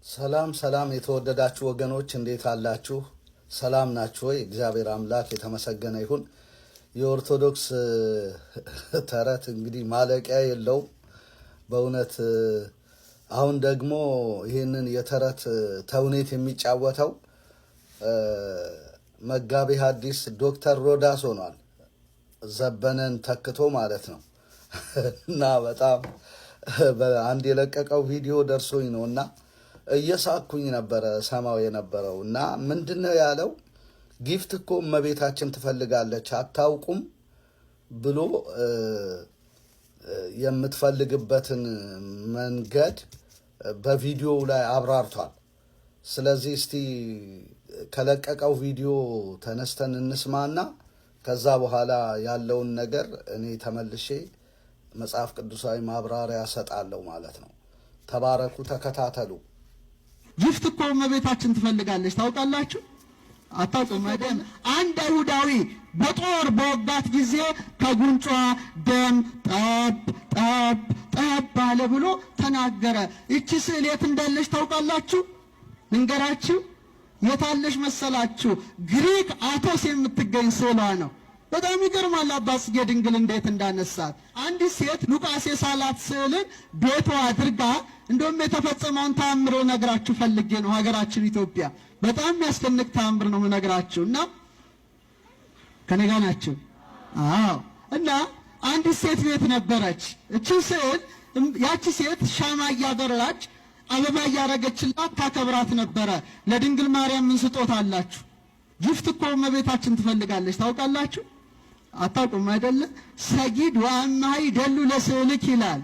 ሰላም ሰላም የተወደዳችሁ ወገኖች እንዴት አላችሁ? ሰላም ናችሁ ወይ? እግዚአብሔር አምላክ የተመሰገነ ይሁን። የኦርቶዶክስ ተረት እንግዲህ ማለቂያ የለውም በእውነት። አሁን ደግሞ ይህንን የተረት ተውኔት የሚጫወተው መጋቤ ሐዲስ ዶክተር ሮዳስ ሆኗል። ዘበነን ተክቶ ማለት ነው። እና በጣም አንድ የለቀቀው ቪዲዮ ደርሶኝ ነውና እየሳኩኝ ነበረ ሰማው የነበረው። እና ምንድነው ያለው? ጊፍት እኮ እመቤታችን ትፈልጋለች አታውቁም ብሎ የምትፈልግበትን መንገድ በቪዲዮው ላይ አብራርቷል። ስለዚህ እስቲ ከለቀቀው ቪዲዮ ተነስተን እንስማና ከዛ በኋላ ያለውን ነገር እኔ ተመልሼ መጽሐፍ ቅዱሳዊ ማብራሪያ ሰጣለሁ ማለት ነው። ተባረኩ፣ ተከታተሉ። ጊፍት እኮ እመቤታችን ትፈልጋለች ታውቃላችሁ? አታውቁም አይደል? አንድ አይሁዳዊ በጦር በወጋት ጊዜ ከጉንጯ ደም ጠብ ጠብ ጠብ አለ ብሎ ተናገረ። ይቺ ስዕል የት እንዳለች ታውቃላችሁ? ልንገራችሁ። የታለች መሰላችሁ? ግሪክ አቶስ የምትገኝ ስዕሏ ነው። በጣም ይገርማል። አባ ጽጌ ድንግል እንዴት እንዳነሳት። አንዲት ሴት ሉቃስ የሳላት ስዕልን ቤቷ አድርጋ እንደውም የተፈጸመውን ተአምር ነግራችሁ ፈልጌ ነው። ሀገራችን ኢትዮጵያ በጣም የሚያስደንቅ ተአምር ነው ነግራችሁ እና ከኔ ጋር ናችሁ? አዎ። እና አንዲት ሴት ቤት ነበረች። እቺ ስዕል ያቺ ሴት ሻማ እያበራች አበባ እያረገችላት ታከብራት ነበረ። ለድንግል ማርያም ምን ስጦታ አላችሁ? ጊፍት እኮ እመቤታችን ትፈልጋለች ታውቃላችሁ? አታውቁም አይደለ? ሰጊድ ወአማይ ደሉ ለስዕልክ ይላል።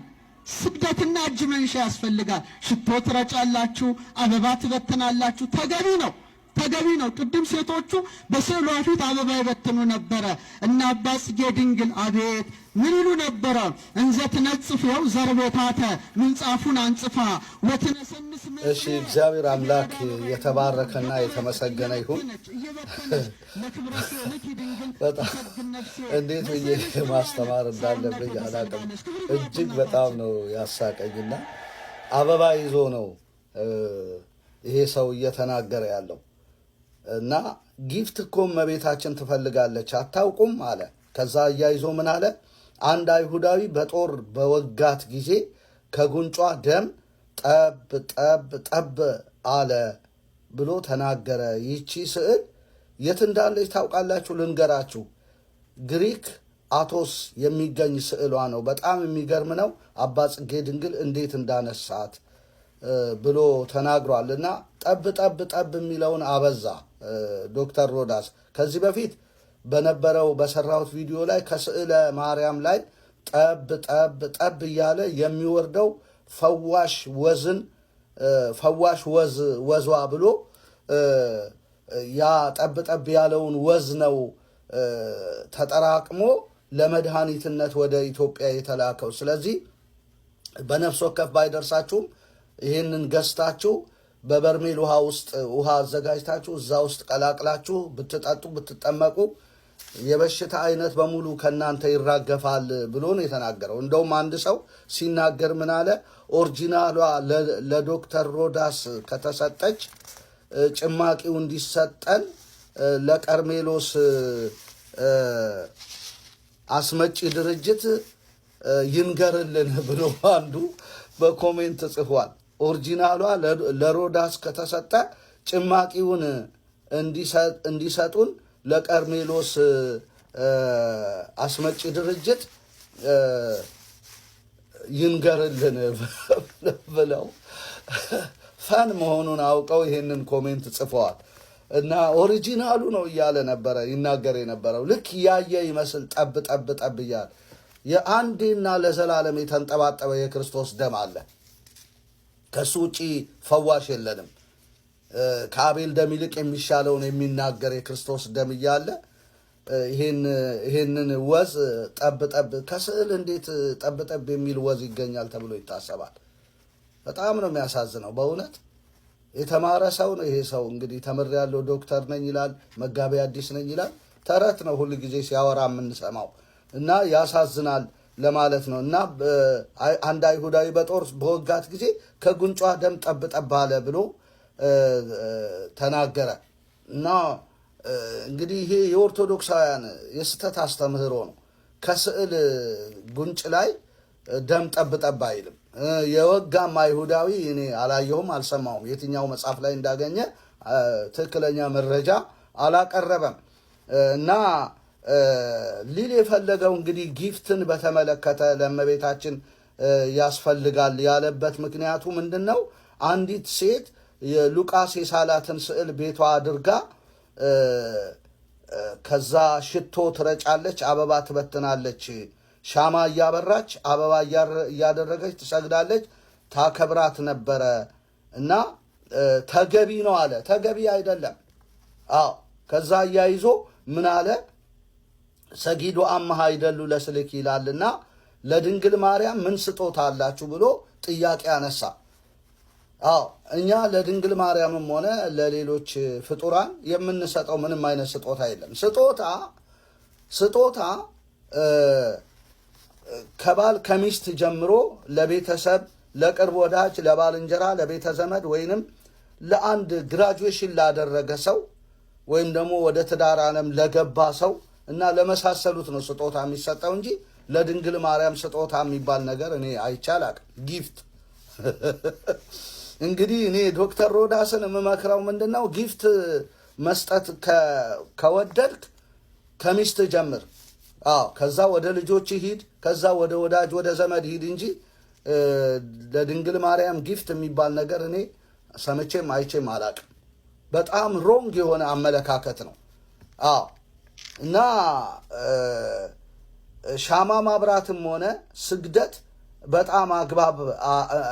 ስግደትና እጅ መንሻ ያስፈልጋል። ሽቶ ትረጫላችሁ፣ አበባ ትበትናላችሁ። ተገቢ ነው፣ ተገቢ ነው። ቅድም ሴቶቹ በስዕሏ ፊት አበባ ይበትኑ ነበረ እና አባ ጽጌ ድንግል አቤት ምን ይሉ ነበረ? እንዘ ትነጽፍ ይኸው ዘርቤታተ ምንጻፉን አንጽፋ ወትነሰንስ። እሺ፣ እግዚአብሔር አምላክ የተባረከና የተመሰገነ ይሁን። በጣም እንዴት ብዬ ማስተማር እንዳለብኝ አላውቅም። እጅግ በጣም ነው ያሳቀኝና አበባ ይዞ ነው ይሄ ሰው እየተናገረ ያለው እና ጊፍት እኮ እመቤታችን ትፈልጋለች አታውቁም አለ። ከዛ እያይዞ ምን አለ? አንድ አይሁዳዊ በጦር በወጋት ጊዜ ከጉንጯ ደም ጠብ ጠብ ጠብ አለ ብሎ ተናገረ። ይቺ ስዕል የት እንዳለች ታውቃላችሁ? ልንገራችሁ። ግሪክ አቶስ የሚገኝ ስዕሏ ነው። በጣም የሚገርም ነው። አባ ጽጌ ድንግል እንዴት እንዳነሳት ብሎ ተናግሯል። እና ጠብ ጠብ ጠብ የሚለውን አበዛ ዶክተር ሮዳስ። ከዚህ በፊት በነበረው በሰራሁት ቪዲዮ ላይ ከስዕለ ማርያም ላይ ጠብ ጠብ ጠብ እያለ የሚወርደው ፈዋሽ ወዟ ብሎ ያ ጠብ ጠብ ያለውን ወዝ ነው ተጠራቅሞ ለመድኃኒትነት ወደ ኢትዮጵያ የተላከው። ስለዚህ በነፍስ ወከፍ ባይደርሳችሁም ይህንን ገዝታችሁ በበርሜል ውሃ ውስጥ ውሃ አዘጋጅታችሁ እዛ ውስጥ ቀላቅላችሁ ብትጠጡ ብትጠመቁ የበሽታ አይነት በሙሉ ከናንተ ይራገፋል ብሎ ነው የተናገረው። እንደውም አንድ ሰው ሲናገር ምን አለ? ኦሪጂናሏ ለዶክተር ሮዳስ ከተሰጠች ጭማቂው እንዲሰጠን ለቀርሜሎስ አስመጪ ድርጅት ይንገርልን ብሎ አንዱ በኮሜንት ጽፏል። ኦሪጂናሏ ለሮዳስ ከተሰጠ ጭማቂውን እንዲሰጡን ለቀርሜሎስ አስመጪ ድርጅት ይንገርልን ብለው ፈን መሆኑን አውቀው ይሄንን ኮሜንት ጽፈዋል። እና ኦሪጂናሉ ነው እያለ ነበረ ይናገር የነበረው። ልክ ያየ ይመስል ጠብ ጠብ ጠብ እያለ የአንዴና ለዘላለም የተንጠባጠበ የክርስቶስ ደም አለ። ከሱ ውጪ ፈዋሽ የለንም። ከአቤል ደም ይልቅ የሚሻለውን የሚናገር የክርስቶስ ደም እያለ ይሄንን ወዝ ጠብ ጠብ ከስዕል እንዴት ጠብ ጠብ የሚል ወዝ ይገኛል ተብሎ ይታሰባል? በጣም ነው የሚያሳዝነው በእውነት። የተማረ ሰው ነው ይሄ ሰው። እንግዲህ ተምሬያለሁ ዶክተር ነኝ ይላል፣ መጋቤ ሐዲስ ነኝ ይላል። ተረት ነው ሁል ጊዜ ሲያወራ የምንሰማው እና ያሳዝናል። ለማለት ነው። እና አንድ አይሁዳዊ በጦር በወጋት ጊዜ ከጉንጯ ደም ጠብ ጠብ አለ ብሎ ተናገረ። እና እንግዲህ ይሄ የኦርቶዶክሳውያን የስተት አስተምህሮ ነው። ከስዕል ጉንጭ ላይ ደም ጠብ ጠብ አይልም። የወጋም አይሁዳዊ እኔ አላየሁም፣ አልሰማሁም። የትኛው መጽሐፍ ላይ እንዳገኘ ትክክለኛ መረጃ አላቀረበም። እና ሊል የፈለገው እንግዲህ ጊፍትን በተመለከተ ለእመቤታችን ያስፈልጋል ያለበት ምክንያቱ ምንድን ነው? አንዲት ሴት የሉቃስ የሳላትን ስዕል ቤቷ አድርጋ ከዛ ሽቶ ትረጫለች፣ አበባ ትበትናለች፣ ሻማ እያበራች አበባ እያደረገች ትሰግዳለች፣ ታከብራት ነበረ እና ተገቢ ነው አለ። ተገቢ አይደለም። አዎ ከዛ እያይዞ ምን አለ? ሰጊዱ አምሃ አይደሉ ለስልክ ይላልና ለድንግል ማርያም ምን ስጦታ አላችሁ ብሎ ጥያቄ አነሳ። አዎ እኛ ለድንግል ማርያምም ሆነ ለሌሎች ፍጡራን የምንሰጠው ምንም አይነት ስጦታ የለም። ስጦታ ከባል ከሚስት ጀምሮ ለቤተሰብ፣ ለቅርብ ወዳጅ፣ ለባልንጀራ፣ ለቤተ ዘመድ ወይንም ለአንድ ግራጁዌሽን ላደረገ ሰው ወይም ደግሞ ወደ ትዳር ዓለም ለገባ ሰው እና ለመሳሰሉት ነው ስጦታ የሚሰጠው እንጂ ለድንግል ማርያም ስጦታ የሚባል ነገር እኔ አይቻላቅም። ጊፍት እንግዲህ እኔ ዶክተር ሮዳስን የምመክረው ምንድን ነው? ጊፍት መስጠት ከወደድክ ከሚስት ጀምር። አዎ ከዛ ወደ ልጆች ሂድ፣ ከዛ ወደ ወዳጅ ወደ ዘመድ ሂድ እንጂ ለድንግል ማርያም ጊፍት የሚባል ነገር እኔ ሰምቼም አይቼም አላቅም። በጣም ሮንግ የሆነ አመለካከት ነው። አዎ እና ሻማ ማብራትም ሆነ ስግደት በጣም አግባብ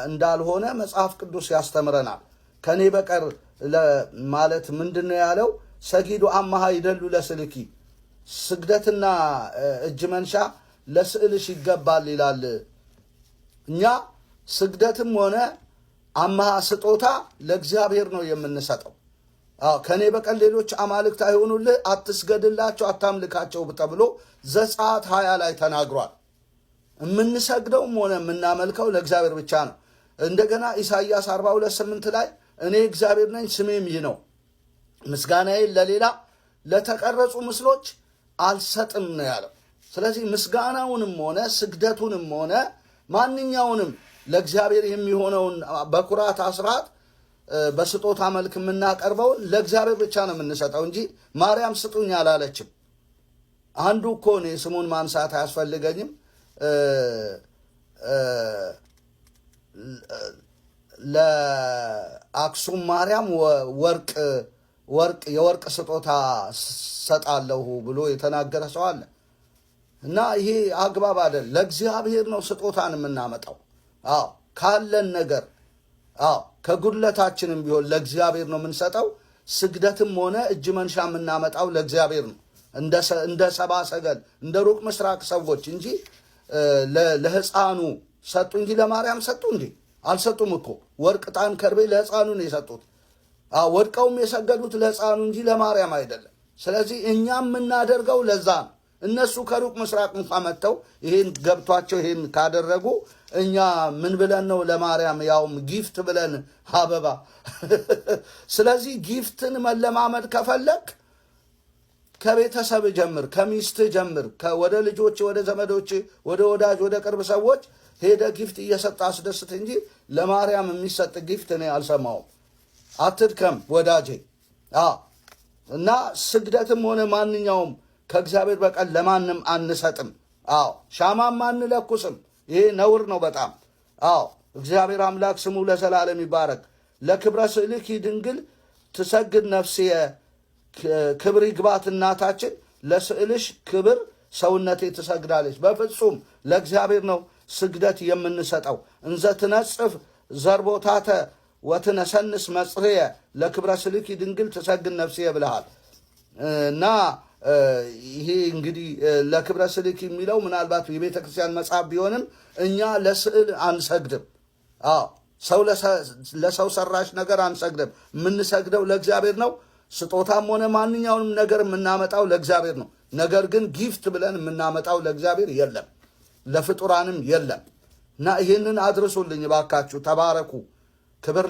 እንዳልሆነ መጽሐፍ ቅዱስ ያስተምረናል። ከኔ በቀር ማለት ምንድን ነው ያለው? ሰጊዱ አምሃ ይደሉ ለስልኪ፣ ስግደትና እጅ መንሻ ለስዕልሽ ይገባል ይላል። እኛ ስግደትም ሆነ አምሃ ስጦታ ለእግዚአብሔር ነው የምንሰጠው። ከኔ በቀር ሌሎች አማልክት አይሆኑልህ፣ አትስገድላቸው፣ አታምልካቸው ተብሎ ዘጸአት 20 ላይ ተናግሯል። የምንሰግደውም ሆነ የምናመልከው ለእግዚአብሔር ብቻ ነው። እንደገና ኢሳይያስ 42:8 ላይ እኔ እግዚአብሔር ነኝ ስሜም ይህ ነው፣ ምስጋናዬን ለሌላ ለተቀረጹ ምስሎች አልሰጥም ነው ያለው። ስለዚህ ምስጋናውንም ሆነ ስግደቱንም ሆነ ማንኛውንም ለእግዚአብሔር የሚሆነውን በኩራት አስራት በስጦታ መልክ የምናቀርበውን ለእግዚአብሔር ብቻ ነው የምንሰጠው እንጂ ማርያም ስጡኝ አላለችም። አንዱ እኮ እኔ ስሙን ማንሳት አያስፈልገኝም ለአክሱም ማርያም የወርቅ ስጦታ ሰጣለሁ ብሎ የተናገረ ሰው አለ። እና ይሄ አግባብ አይደል። ለእግዚአብሔር ነው ስጦታን የምናመጣው። አዎ ካለን ነገር ከጉድለታችንም ቢሆን ለእግዚአብሔር ነው የምንሰጠው። ስግደትም ሆነ እጅ መንሻ የምናመጣው ለእግዚአብሔር ነው። እንደ ሰባ ሰገል እንደ ሩቅ ምስራቅ ሰዎች እንጂ ለሕፃኑ ሰጡ እንጂ ለማርያም ሰጡ እንጂ አልሰጡም እኮ። ወርቅ፣ ዕጣን፣ ከርቤ ለሕፃኑ ነው የሰጡት። ወድቀውም የሰገዱት ለሕፃኑ እንጂ ለማርያም አይደለም። ስለዚህ እኛ የምናደርገው ለዛ ነው። እነሱ ከሩቅ ምስራቅ እንኳ መጥተው ይሄን ገብቷቸው ይሄን ካደረጉ እኛ ምን ብለን ነው ለማርያም ያውም ጊፍት ብለን አበባ። ስለዚህ ጊፍትን መለማመድ ከፈለግ ከቤተሰብ ጀምር፣ ከሚስት ጀምር፣ ወደ ልጆች፣ ወደ ዘመዶች፣ ወደ ወዳጅ፣ ወደ ቅርብ ሰዎች ሄደ ጊፍት እየሰጠ አስደስት እንጂ ለማርያም የሚሰጥ ጊፍት እኔ አልሰማውም። አትድከም ወዳጄ። እና ስግደትም ሆነ ማንኛውም ከእግዚአብሔር በቀር ለማንም አንሰጥም። ሻማም አንለኩስም። ይሄ ነውር ነው በጣም። እግዚአብሔር አምላክ ስሙ ለዘላለም ይባረክ። ለክብረ ስዕልኪ ድንግል ትሰግድ ነፍስየ፣ ክብር ይግባት እናታችን፣ ለስዕልሽ ክብር ሰውነቴ ትሰግዳለች። በፍጹም ለእግዚአብሔር ነው ስግደት የምንሰጠው። እንዘ ትነጽፍ ዘርቦታተ ወትነሰንስ መጽርየ ለክብረ ስዕልኪ ድንግል ትሰግድ ነፍስየ ብለሃል። እና ይሄ እንግዲህ ለክብረ ስዕልኪ የሚለው ምናልባት የቤተ ክርስቲያን መጽሐፍ ቢሆንም እኛ ለስዕል አንሰግድም። ለሰው ሰራሽ ነገር አንሰግድም። የምንሰግደው ለእግዚአብሔር ነው። ስጦታም ሆነ ማንኛውንም ነገር የምናመጣው ለእግዚአብሔር ነው። ነገር ግን ጊፍት ብለን የምናመጣው ለእግዚአብሔር የለም። ለፍጡራንም የለም። እና ይህንን አድርሱልኝ እባካችሁ። ተባረኩ። ክብር